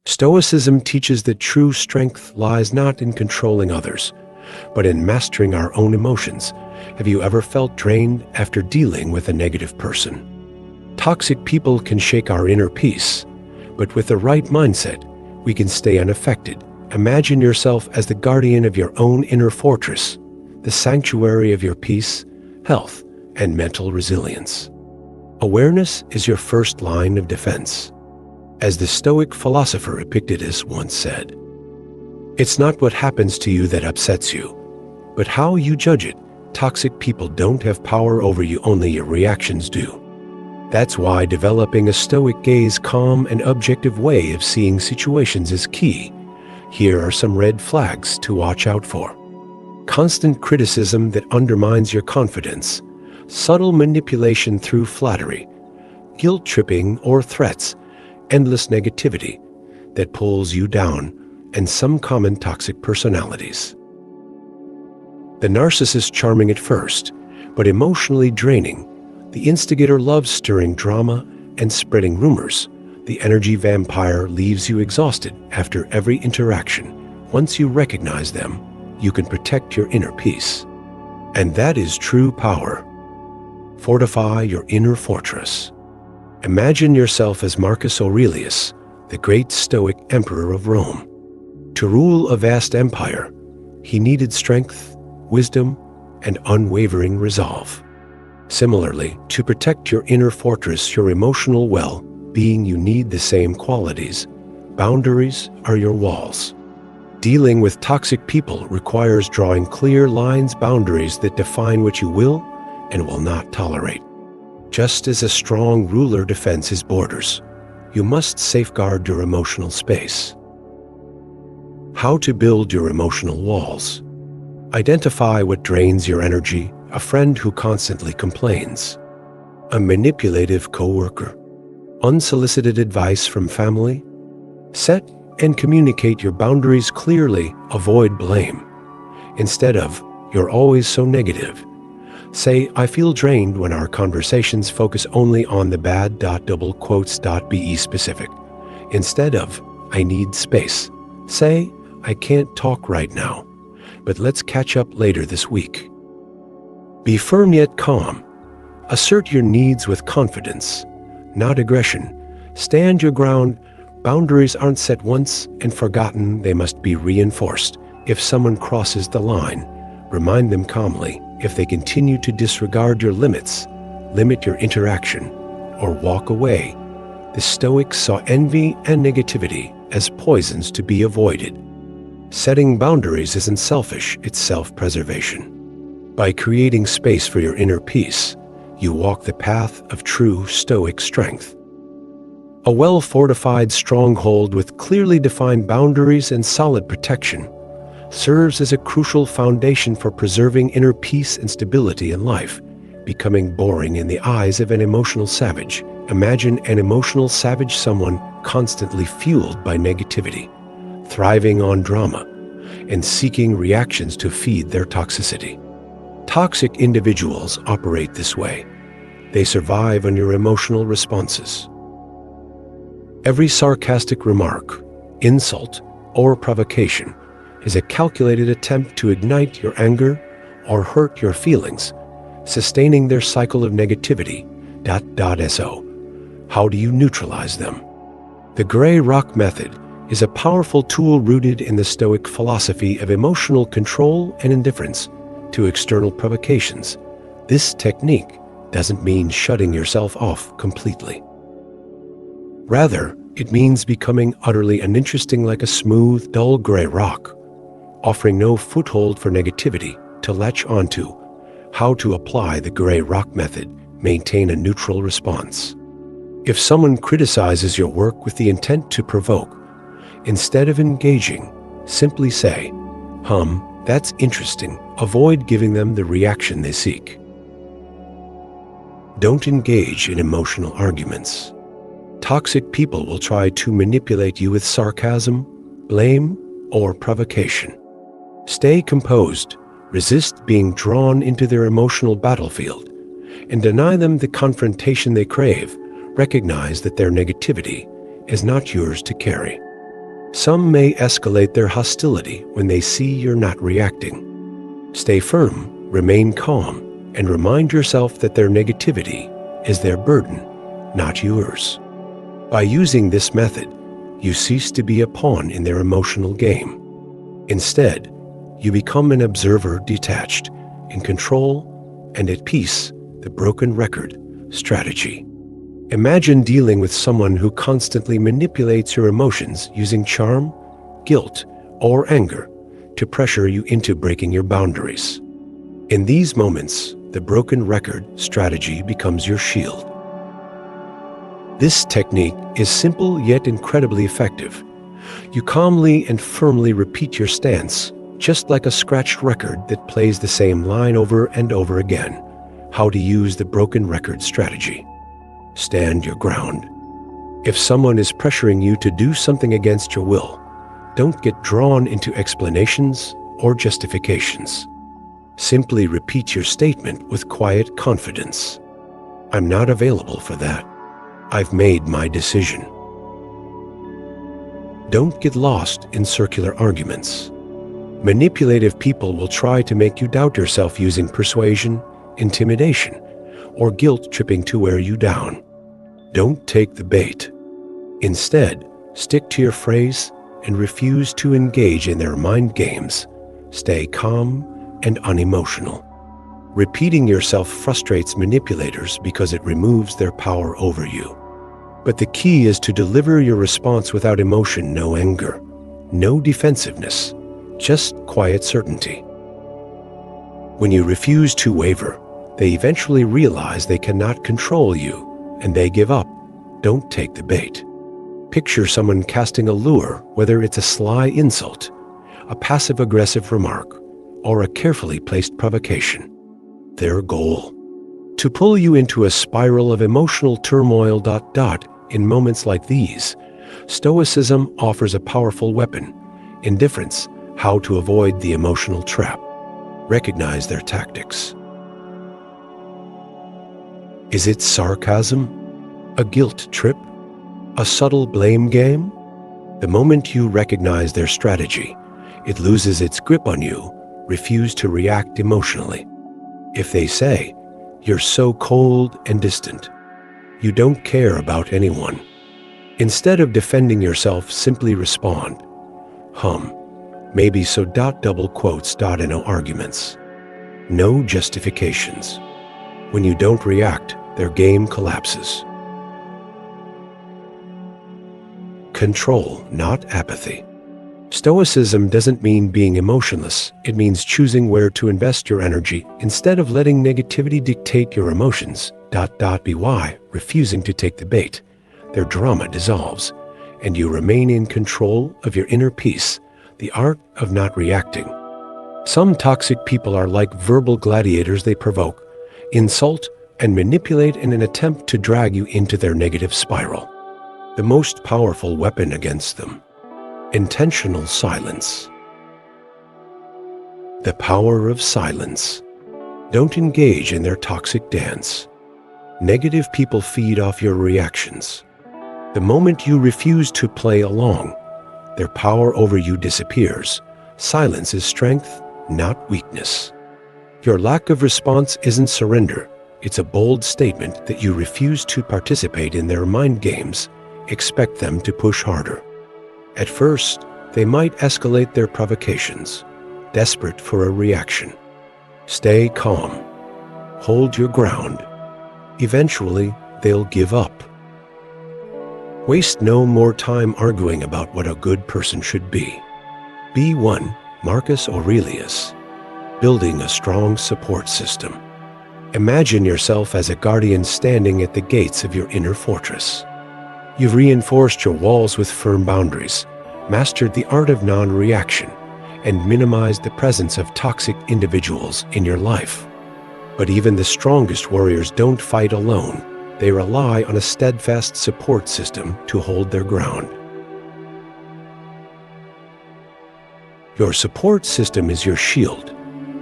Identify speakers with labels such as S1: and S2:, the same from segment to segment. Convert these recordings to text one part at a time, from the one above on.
S1: Stoicism teaches that true strength lies not in controlling others, but in mastering our own emotions. Have you ever felt drained after dealing with a negative person? Toxic people can shake our inner peace, but with the right mindset, we can stay unaffected. Imagine yourself as the guardian of your own inner fortress, the sanctuary of your peace, health, and mental resilience. Awareness is your first line of defense. As the Stoic philosopher Epictetus once said, "It's not what happens to you that upsets you, but how you judge it. Toxic people don't have power over you, only your reactions do." That's why developing a Stoic gaze, calm and objective way of seeing situations is key. Here are some red flags to watch out for. Constant criticism that undermines your confidence, subtle manipulation through flattery, guilt-tripping or threats, endless negativity that pulls you down, and some common toxic personalities. The narcissist, charming at first, but emotionally draining. The instigator loves stirring drama and spreading rumors. The energy vampire leaves you exhausted after every interaction. Once you recognize them, you can protect your inner peace. And that is true power. Fortify your inner fortress. Imagine yourself as Marcus Aurelius, the great Stoic emperor of Rome. To rule a vast empire, he needed strength, wisdom, and unwavering resolve. Similarly, to protect your inner fortress, your emotional well-being, you need the same qualities. Boundaries are your walls. Dealing with toxic people requires drawing clear lines, boundaries that define what you will and will not tolerate. Just as a strong ruler defends his borders, you must safeguard your emotional space. How to build your emotional walls. Identify what drains your energy: a friend who constantly complains, a manipulative coworker, unsolicited advice from family. Set and communicate your boundaries clearly. Avoid blame. Instead of, "You're always so negative," say, "I feel drained when our conversations focus only on the bad." Be specific. Instead of, "I need space," say, "I can't talk right now, but let's catch up later this week." Be firm yet calm. Assert your needs with confidence, not aggression. Stand your ground. Boundaries aren't set once and forgotten, they must be reinforced. If someone crosses the line, remind them calmly. If they continue to disregard your limits, limit your interaction or walk away. The Stoics saw envy and negativity as poisons to be avoided. Setting boundaries isn't selfish, it's self-preservation. By creating space for your inner peace, you walk the path of true Stoic strength. A well-fortified stronghold with clearly defined boundaries and solid protection serves as a crucial foundation for preserving inner peace and stability in life. Becoming boring in the eyes of an emotional savage. Imagine an emotional savage, someone constantly fueled by negativity, thriving on drama, and seeking reactions to feed their toxicity. Toxic individuals operate this way. They survive on your emotional responses. Every sarcastic remark, insult, or provocation is a calculated attempt to ignite your anger or hurt your feelings, sustaining their cycle of negativity. So, how do you neutralize them? The gray rock method is a powerful tool rooted in the Stoic philosophy of emotional control and indifference to external provocations. This technique doesn't mean shutting yourself off completely. Rather, it means becoming utterly uninteresting, like a smooth, dull gray rock, offering no foothold for negativity to latch onto. How to apply the gray rock method. Maintain a neutral response. If someone criticizes your work with the intent to provoke, instead of engaging, simply say, "That's interesting." Avoid giving them the reaction they seek. Don't engage in emotional arguments. Toxic people will try to manipulate you with sarcasm, blame, or provocation. Stay composed, resist being drawn into their emotional battlefield, and deny them the confrontation they crave. Recognize that their negativity is not yours to carry. Some may escalate their hostility when they see you're not reacting. Stay firm, remain calm, and remind yourself that their negativity is their burden, not yours. By using this method, you cease to be a pawn in their emotional game. Instead, you become an observer detached, in control, and at peace. The broken record strategy. Imagine dealing with someone who constantly manipulates your emotions using charm, guilt, or anger to pressure you into breaking your boundaries. In these moments, the broken record strategy becomes your shield. This technique is simple yet incredibly effective. You calmly and firmly repeat your stance, just like a scratched record that plays the same line over and over again. How to use the broken record strategy. Stand your ground. If someone is pressuring you to do something against your will, don't get drawn into explanations or justifications. Simply repeat your statement with quiet confidence. I'm not available for that. I've made my decision. Don't get lost in circular arguments. Manipulative people will try to make you doubt yourself using persuasion, intimidation, or guilt-tripping to wear you down. Don't take the bait. Instead, stick to your phrase and refuse to engage in their mind games. Stay calm and unemotional. Repeating yourself frustrates manipulators because it removes their power over you. But the key is to deliver your response without emotion, no anger, no defensiveness, just quiet certainty. When you refuse to waver, they eventually realize they cannot control you, and they give up. Don't take the bait. Picture someone casting a lure, whether it's a sly insult, a passive-aggressive remark, or a carefully placed provocation. Their goal: to pull you into a spiral of emotional turmoil. In moments like these, Stoicism offers a powerful weapon: indifference. How to avoid the emotional trap. Recognize their tactics. Is it sarcasm? A guilt trip? A subtle blame game? The moment you recognize their strategy, it loses its grip on you. Refuse to react emotionally. If they say, "You're so cold and distant. You don't care about anyone," instead of defending yourself, simply respond, maybe so. Double quotes. No arguments. No justifications. When you don't react, their game collapses. Control, not apathy. Stoicism doesn't mean being emotionless. It means choosing where to invest your energy instead of letting negativity dictate your emotions. By refusing to take the bait, their drama dissolves, and you remain in control of your inner peace, the art of not reacting. Some toxic people are like verbal gladiators. They provoke, insult, and manipulate in an attempt to drag you into their negative spiral. The most powerful weapon against them: intentional silence. The power of silence. Don't engage in their toxic dance. Negative people feed off your reactions. The moment you refuse to play along, their power over you disappears. Silence is strength, not weakness. Your lack of response isn't surrender. It's a bold statement that you refuse to participate in their mind games. Expect them to push harder. At first, they might escalate their provocations, desperate for a reaction. Stay calm. Hold your ground. Eventually, they'll give up. Waste no more time arguing about what a good person should be. Be one. Marcus Aurelius. Building a strong support system. Imagine yourself as a guardian standing at the gates of your inner fortress. You've reinforced your walls with firm boundaries, mastered the art of non-reaction, and minimized the presence of toxic individuals in your life. But even the strongest warriors don't fight alone. They rely on a steadfast support system to hold their ground. Your support system is your shield,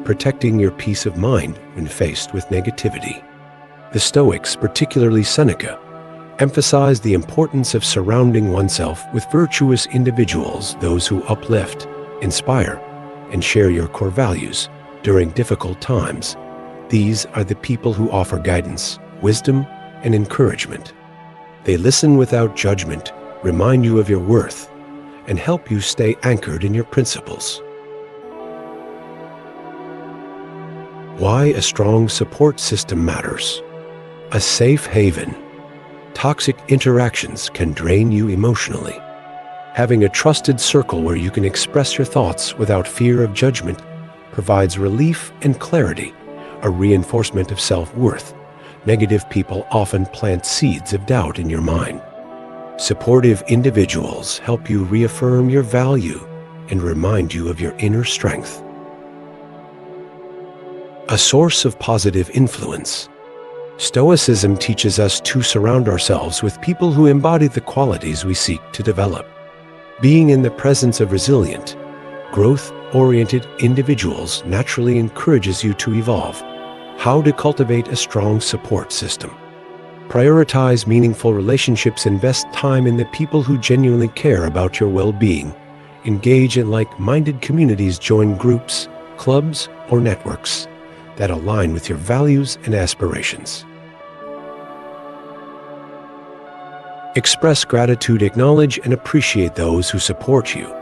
S1: protecting your peace of mind when faced with negativity. The Stoics, particularly Seneca, Emphasize the importance of surrounding oneself with virtuous individuals, those who uplift, inspire, and share your core values during difficult times. These are the people who offer guidance, wisdom, and encouragement. They listen without judgment, remind you of your worth, and help you stay anchored in your principles. Why a strong support system matters. A safe haven. Toxic interactions can drain you emotionally. Having a trusted circle where you can express your thoughts without fear of judgment provides relief and clarity, a reinforcement of self-worth. Negative people often plant seeds of doubt in your mind. Supportive individuals help you reaffirm your value and remind you of your inner strength. A source of positive influence. Stoicism teaches us to surround ourselves with people who embody the qualities we seek to develop. Being in the presence of resilient, growth-oriented individuals naturally encourages you to evolve. How to cultivate a strong support system. Prioritize meaningful relationships. Invest time in the people who genuinely care about your well-being. Engage in like-minded communities. Join groups, clubs, or networks that align with your values and aspirations. Express gratitude. Acknowledge and appreciate those who support you,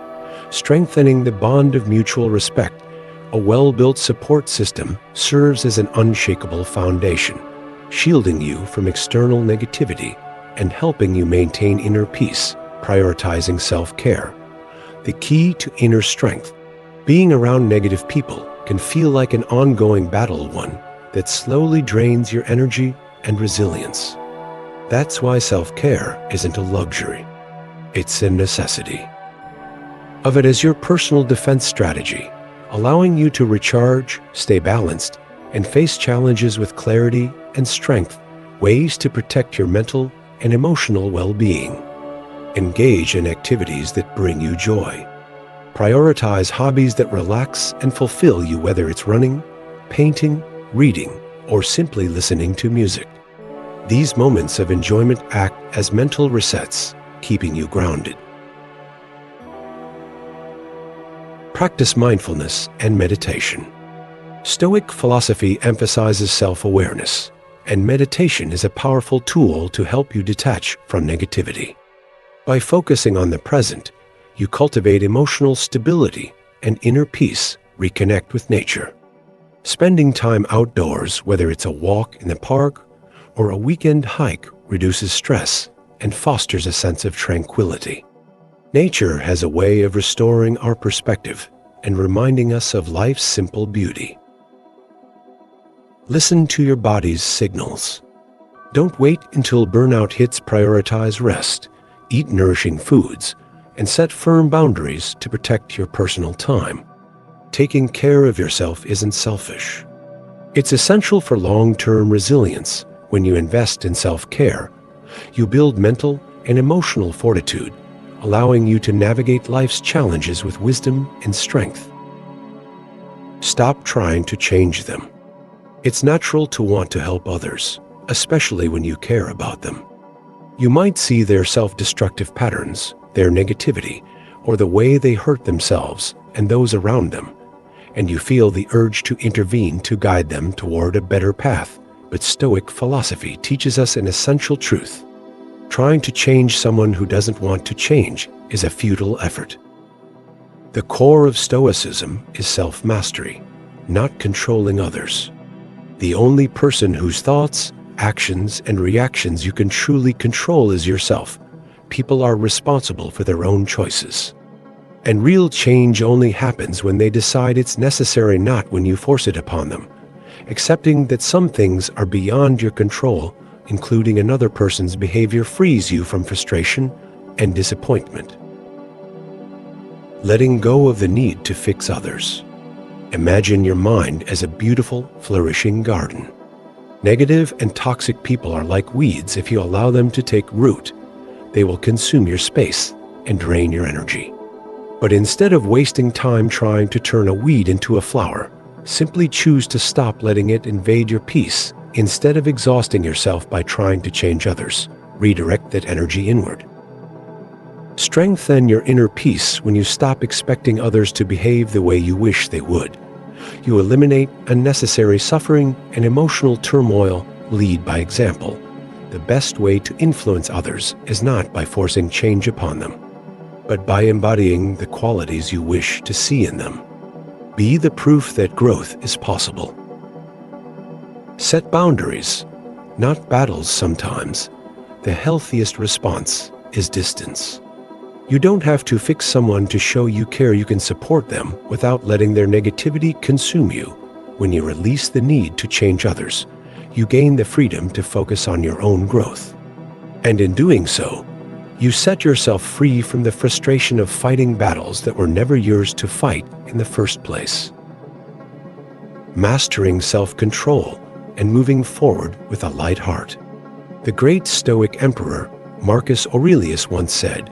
S1: strengthening the bond of mutual respect. A well-built support system serves as an unshakable foundation, shielding you from external negativity and helping you maintain inner peace. Prioritizing self-care. The key to inner strength. Being around negative people can feel like an ongoing battle, one that slowly drains your energy and resilience. That's why self-care isn't a luxury. It's a necessity. Of it as your personal defense strategy, allowing you to recharge, stay balanced, and face challenges with clarity and strength. Ways to protect your mental and emotional well-being. Engage in activities that bring you joy. Prioritize hobbies that relax and fulfill you, whether it's running, painting, reading, or simply listening to music. These moments of enjoyment act as mental resets, keeping you grounded. Practice mindfulness and meditation. Stoic philosophy emphasizes self-awareness, and meditation is a powerful tool to help you detach from negativity. By focusing on the present, you cultivate emotional stability and inner peace. Reconnect with nature. Spending time outdoors, whether it's a walk in the park or a weekend hike, reduces stress and fosters a sense of tranquility. Nature has a way of restoring our perspective and reminding us of life's simple beauty. Listen to your body's signals. Don't wait until burnout hits. Prioritize rest, eat nourishing foods, and set firm boundaries to protect your personal time. Taking care of yourself isn't selfish. It's essential for long-term resilience. When you invest in self-care, you build mental and emotional fortitude, allowing you to navigate life's challenges with wisdom and strength. Stop trying to change them. It's natural to want to help others, especially when you care about them. You might see their self-destructive patterns, their negativity, or the way they hurt themselves and those around them, and you feel the urge to intervene to guide them toward a better path. But Stoic philosophy teaches us an essential truth. Trying to change someone who doesn't want to change is a futile effort. The core of Stoicism is self-mastery, not controlling others. The only person whose thoughts, actions, and reactions you can truly control is yourself. People are responsible for their own choices. And real change only happens when they decide it's necessary, not when you force it upon them. Accepting that some things are beyond your control, including another person's behavior, frees you from frustration and disappointment. Letting go of the need to fix others. Imagine your mind as a beautiful, flourishing garden. Negative and toxic people are like weeds. If you allow them to take root, they will consume your space and drain your energy. But instead of wasting time trying to turn a weed into a flower, simply choose to stop letting it invade your peace. Instead of exhausting yourself by trying to change others, redirect that energy inward. Strengthen your inner peace when you stop expecting others to behave the way you wish they would. You eliminate unnecessary suffering and emotional turmoil. Lead by example. The best way to influence others is not by forcing change upon them, but by embodying the qualities you wish to see in them. Be the proof that growth is possible. Set boundaries, not battles sometimes. The healthiest response is distance. You don't have to fix someone to show you care. You can support them without letting their negativity consume you. When you release the need to change others, you gain the freedom to focus on your own growth. And in doing so, you set yourself free from the frustration of fighting battles that were never yours to fight in the first place. Mastering self-control and moving forward with a light heart. The great Stoic emperor Marcus Aurelius once said,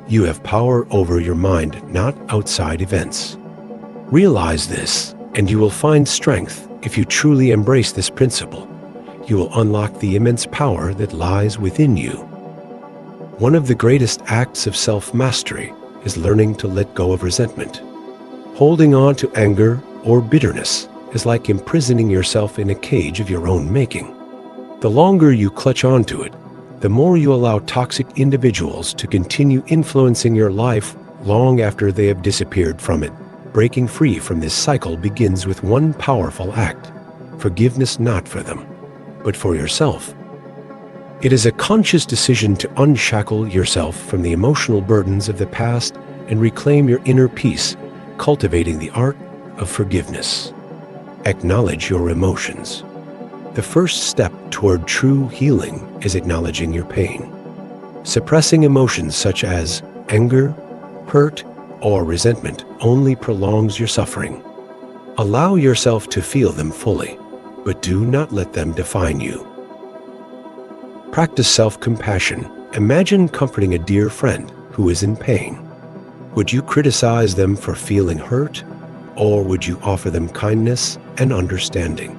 S1: "You have power over your mind, not outside events." Realize this, and you will find strength. If you truly embrace this principle, you will unlock the immense power that lies within you. One of the greatest acts of self-mastery is learning to let go of resentment. Holding on to anger or bitterness is like imprisoning yourself in a cage of your own making. The longer you clutch onto it, the more you allow toxic individuals to continue influencing your life long after they have disappeared from it. Breaking free from this cycle begins with one powerful act: forgiveness, not for them, but for yourself. It is a conscious decision to unshackle yourself from the emotional burdens of the past and reclaim your inner peace, cultivating the art of forgiveness. Acknowledge your emotions. The first step toward true healing is acknowledging your pain. Suppressing emotions such as anger, hurt, or resentment only prolongs your suffering. Allow yourself to feel them fully, but do not let them define you. Practice self-compassion. Imagine comforting a dear friend who is in pain. Would you criticize them for feeling hurt, or would you offer them kindness and understanding?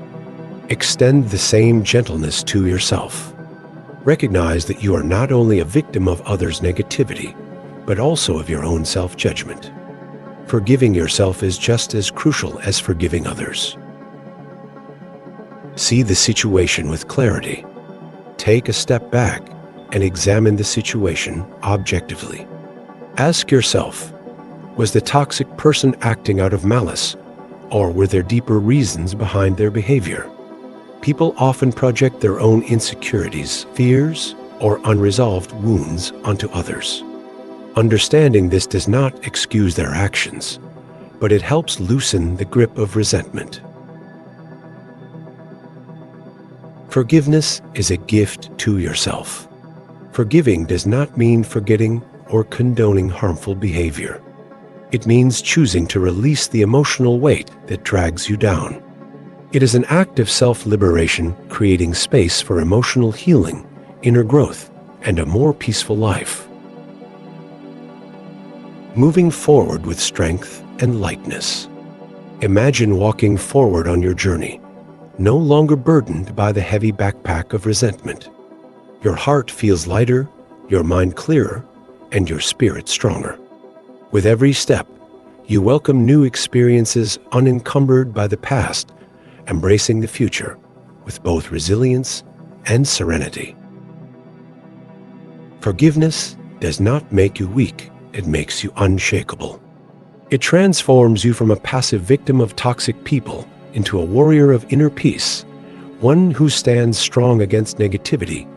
S1: Extend the same gentleness to yourself. Recognize that you are not only a victim of others' negativity, but also of your own self-judgment. Forgiving yourself is just as crucial as forgiving others. See the situation with clarity. Take a step back and examine the situation objectively. Ask yourself, was the toxic person acting out of malice, or were there deeper reasons behind their behavior? People often project their own insecurities, fears, or unresolved wounds onto others. Understanding this does not excuse their actions, but it helps loosen the grip of resentment. Forgiveness is a gift to yourself. Forgiving does not mean forgetting or condoning harmful behavior. It means choosing to release the emotional weight that drags you down. It is an act of self-liberation, creating space for emotional healing, inner growth, and a more peaceful life. Moving forward with strength and lightness. Imagine walking forward on your journey, no longer burdened by the heavy backpack of resentment. Your heart feels lighter, your mind clearer, and your spirit stronger. With every step, you welcome new experiences unencumbered by the past, embracing the future with both resilience and serenity. Forgiveness does not make you weak, it makes you unshakable. It transforms you from a passive victim of toxic people into a warrior of inner peace, one who stands strong against negativity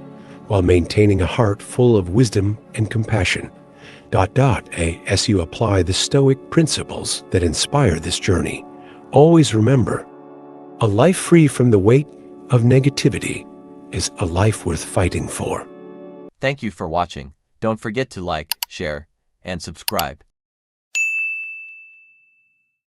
S1: while maintaining a heart full of wisdom and compassion. As you apply the Stoic principles that inspire this journey, always remember, a life free from the weight of negativity is a life worth fighting for.
S2: Thank you for watching. Don't forget to like, share, and subscribe.